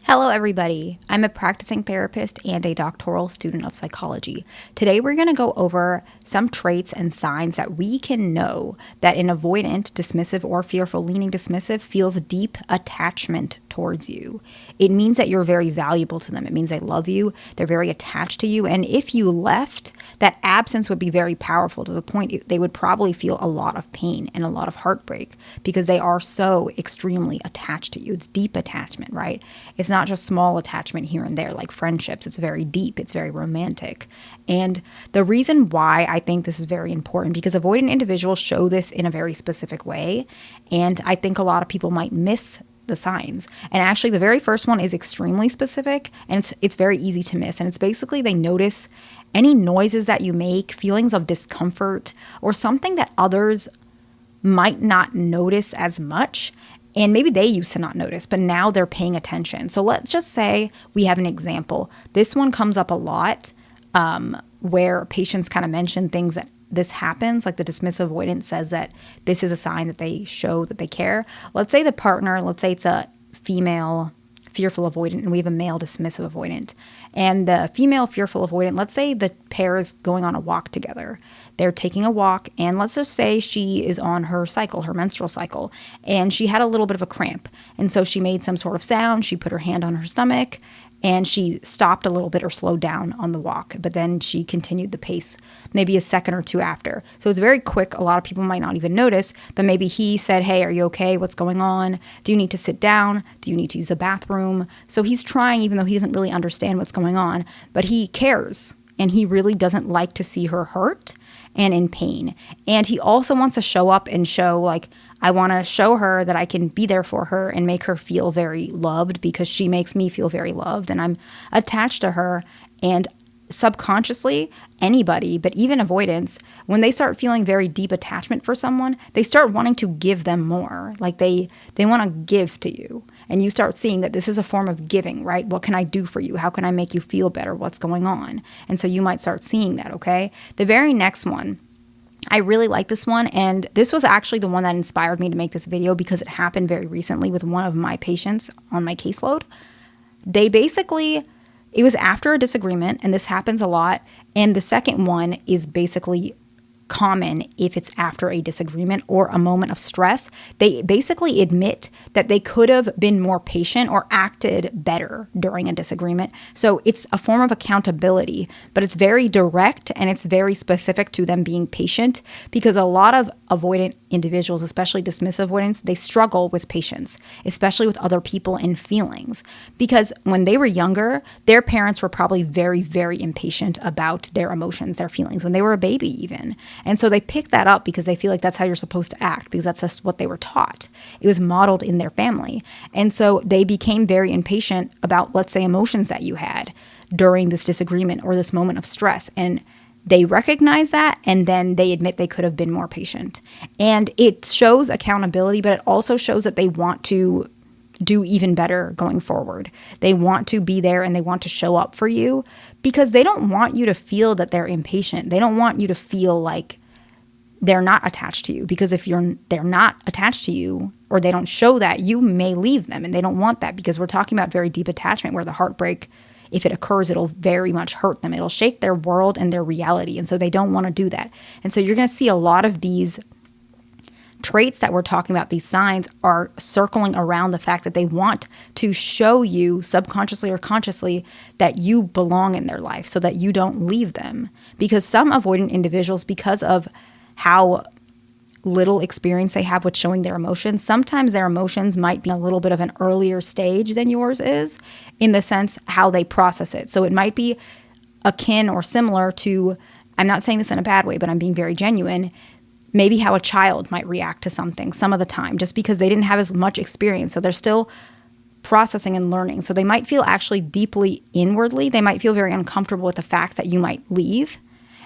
Hello, everybody. I'm a practicing therapist and a doctoral student of psychology. Today, we're going to go over some traits and signs that we can know that an avoidant, dismissive, or fearful leaning dismissive feels deep attachment towards you. It means that you're very valuable to them. It means they love you. They're very attached to you. And if you left, that absence would be very powerful to the point they would probably feel a lot of pain and a lot of heartbreak because they are so extremely attached to you. It's deep attachment, right? It's not just small attachment here and there like friendships. It's very deep. It's very romantic. And the reason why I think this is very important because avoidant individuals show this in a very specific way. And I think a lot of people might miss the signs. And actually the very first one is extremely specific and it's very easy to miss. And it's basically they notice any noises that you make, feelings of discomfort, or something that others might not notice as much. And maybe they used to not notice, but now they're paying attention. So let's just say we have an example. This one comes up a lot where patients kind of mention things that this happens, like the dismissive avoidant says that this is a sign that they show that they care. Let's say the partner, let's say it's a female fearful avoidant and we have a male dismissive avoidant. And the female fearful avoidant, let's say the pair is going on a walk together. They're taking a walk and let's just say she is on her cycle, her menstrual cycle, and she had a little bit of a cramp. And so she made some sort of sound. She put her hand on her stomach and she stopped a little bit or slowed down on the walk, but then she continued the pace maybe a second or two after. So it's very quick. A lot of people might not even notice, but maybe he said, "Hey, are you okay? What's going on? Do you need to sit down? Do you need to use a bathroom?" So he's trying, even though he doesn't really understand what's going on, but he cares and he really doesn't like to see her hurt and in pain. And he also wants to show up and show like, I want to show her that I can be there for her and make her feel very loved because she makes me feel very loved and I'm attached to her. And subconsciously, anybody, but even avoidants, when they start feeling very deep attachment for someone, they start wanting to give them more. Like they want to give to you. And you start seeing that this is a form of giving, right? What can I do for you? How can I make you feel better? What's going on? And so you might start seeing that, okay? The very next one, I really like this one, and this was actually the one that inspired me to make this video because it happened very recently with one of my patients on my caseload. It was after a disagreement, and this happens a lot, and the second one is basically common if it's after a disagreement or a moment of stress. They basically admit that they could have been more patient or acted better during a disagreement. So it's a form of accountability, but it's very direct and it's very specific to them being patient because a lot of avoidant individuals, especially dismissive avoidants, they struggle with patience, especially with other people and feelings. Because when they were younger, their parents were probably very, very impatient about their emotions, their feelings, when they were a baby even. And so they pick that up because they feel like that's how you're supposed to act because that's just what they were taught. It was modeled in their family. And so they became very impatient about, let's say, emotions that you had during this disagreement or this moment of stress. And they recognize that and then they admit they could have been more patient. And it shows accountability, but it also shows that they want to do even better going forward. They want to be there and they want to show up for you because they don't want you to feel that they're impatient. They don't want you to feel like they're not attached to you because if they're not attached to you or they don't show that, you may leave them and they don't want that because we're talking about very deep attachment where the heartbreak, if it occurs, it'll very much hurt them. It'll shake their world and their reality. And so they don't want to do that. And so you're going to see a lot of these traits that we're talking about, these signs are circling around the fact that they want to show you subconsciously or consciously that you belong in their life so that you don't leave them. Because some avoidant individuals, because of how little experience they have with showing their emotions, sometimes their emotions might be a little bit of an earlier stage than yours is in the sense how they process it. So it might be akin or similar to, I'm not saying this in a bad way, but I'm being very genuine, maybe how a child might react to something some of the time just because they didn't have as much experience. So they're still processing and learning. So they might feel actually deeply inwardly. They might feel very uncomfortable with the fact that you might leave.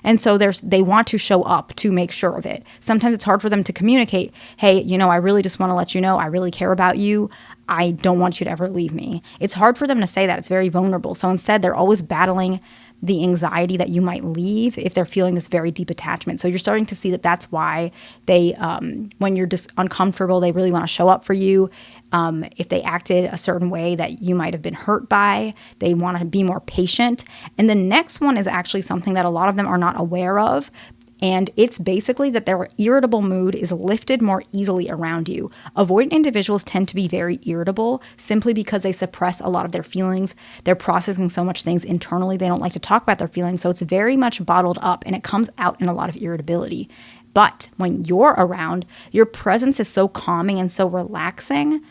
And so they want to show up to make sure of it. Sometimes it's hard for them to communicate, hey, I really just want to let you know I really care about you. I don't want you to ever leave me. It's hard for them to say that. It's very vulnerable. So instead, they're always battling the anxiety that you might leave if they're feeling this very deep attachment. So you're starting to see that that's why they, when you're just uncomfortable, they really want to show up for you. If they acted a certain way that you might have been hurt by, they want to be more patient. And the next one is actually something that a lot of them are not aware of. And it's basically that their irritable mood is lifted more easily around you. Avoidant individuals tend to be very irritable simply because they suppress a lot of their feelings. They're processing so much things internally. They don't like to talk about their feelings. So it's very much bottled up and it comes out in a lot of irritability. But when you're around, your presence is so calming and so relaxing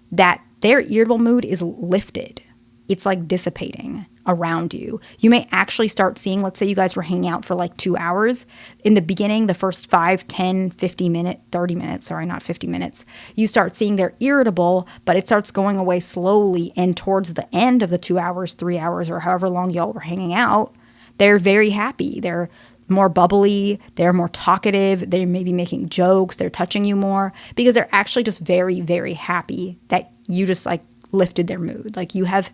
that their irritable mood is lifted. It's like dissipating around you. You may actually start seeing, let's say you guys were hanging out for like 2 hours. In the beginning, the first 5, 10, 30 minutes, sorry, not 50 minutes, you start seeing they're irritable, but it starts going away slowly. And towards the end of the 2 hours, 3 hours, or however long y'all were hanging out, they're very happy. They're more bubbly, they're more talkative, they're maybe making jokes, they're touching you more because they're actually just very, very happy that you just like lifted their mood. Like you have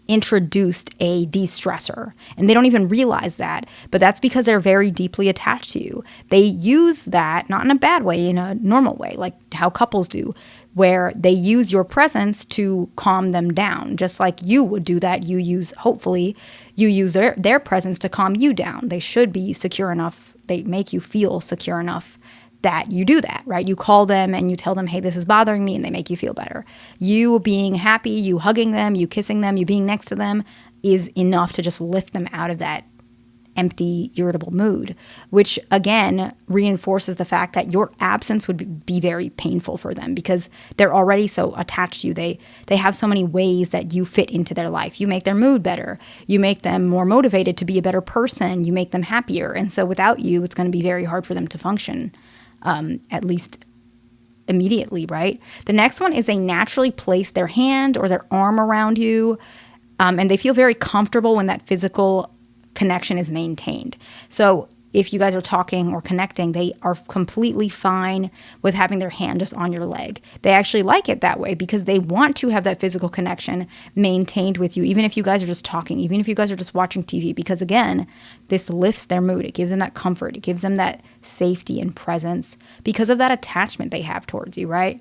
introduced a de-stressor and they don't even realize that, but that's because they're very deeply attached to you. They use that, not in a bad way, in a normal way, like how couples do, where they use your presence to calm them down, just like you would do that. Hopefully you use their presence to calm you down. They should be secure enough. They make you feel secure enough that you do that, right? You call them and you tell them, hey, this is bothering me, and they make you feel better. You being happy, you hugging them, you kissing them, you being next to them is enough to just lift them out of that empty, irritable mood, which again reinforces the fact that your absence would be very painful for them because they're already so attached to you. They have so many ways that you fit into their life. You make their mood better. You make them more motivated to be a better person. You make them happier. And so without you, it's going to be very hard for them to function. At least immediately, right? The next one is they naturally place their hand or their arm around you, and they feel very comfortable when that physical connection is maintained. So if you guys are talking or connecting, they are completely fine with having their hand just on your leg. They actually like it that way because they want to have that physical connection maintained with you, even if you guys are just talking, even if you guys are just watching TV, because again, this lifts their mood. It gives them that comfort. It gives them that safety and presence because of that attachment they have towards you, right?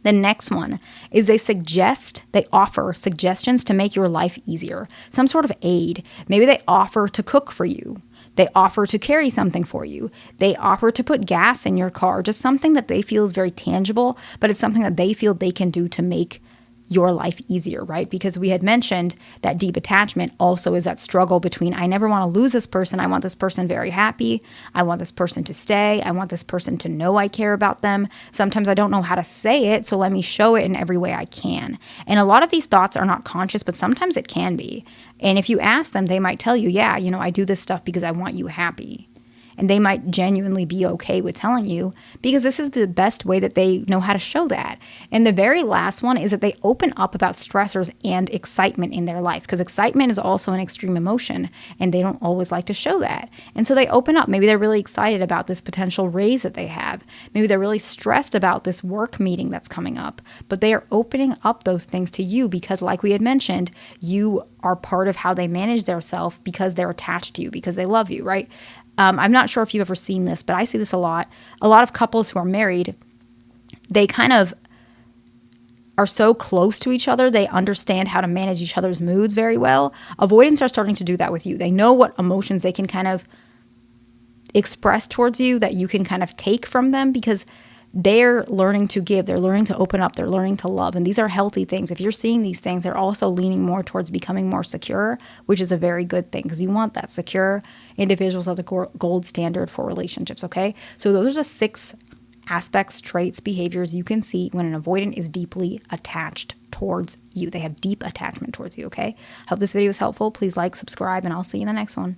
The next one is they offer suggestions to make your life easier, some sort of aid. Maybe they offer to cook for you. They offer to carry something for you. They offer to put gas in your car, just something that they feel is very tangible, but it's something that they feel they can do to make your life easier, right? Because we had mentioned that deep attachment also is that struggle between, I never want to lose this person. I want this person very happy. I want this person to stay. I want this person to know I care about them. Sometimes I don't know how to say it, so let me show it in every way I can. And a lot of these thoughts are not conscious, but sometimes it can be. And if you ask them, they might tell you, yeah, I do this stuff because I want you happy. And they might genuinely be okay with telling you because this is the best way that they know how to show that. And the very last one is that they open up about stressors and excitement in their life, because excitement is also an extreme emotion and they don't always like to show that. And so they open up. Maybe they're really excited about this potential raise that they have. Maybe they're really stressed about this work meeting that's coming up, but they are opening up those things to you because, like we had mentioned, you are part of how they manage their self because they're attached to you, because they love you, right? I'm not sure if you've ever seen this, but I see this a lot. A lot of couples who are married, they kind of are so close to each other. They understand how to manage each other's moods very well. Avoidants are starting to do that with you. They know what emotions they can kind of express towards you that you can kind of take from them because they're learning to give, they're learning to open up, they're learning to love. And these are healthy things. If you're seeing these things, they're also leaning more towards becoming more secure, which is a very good thing because you want that. Secure individuals are the gold standard for relationships, okay? So those are just 6 aspects, traits, behaviors you can see when an avoidant is deeply attached towards you. They have deep attachment towards you, okay? Hope this video was helpful. Please like, subscribe, and I'll see you in the next one.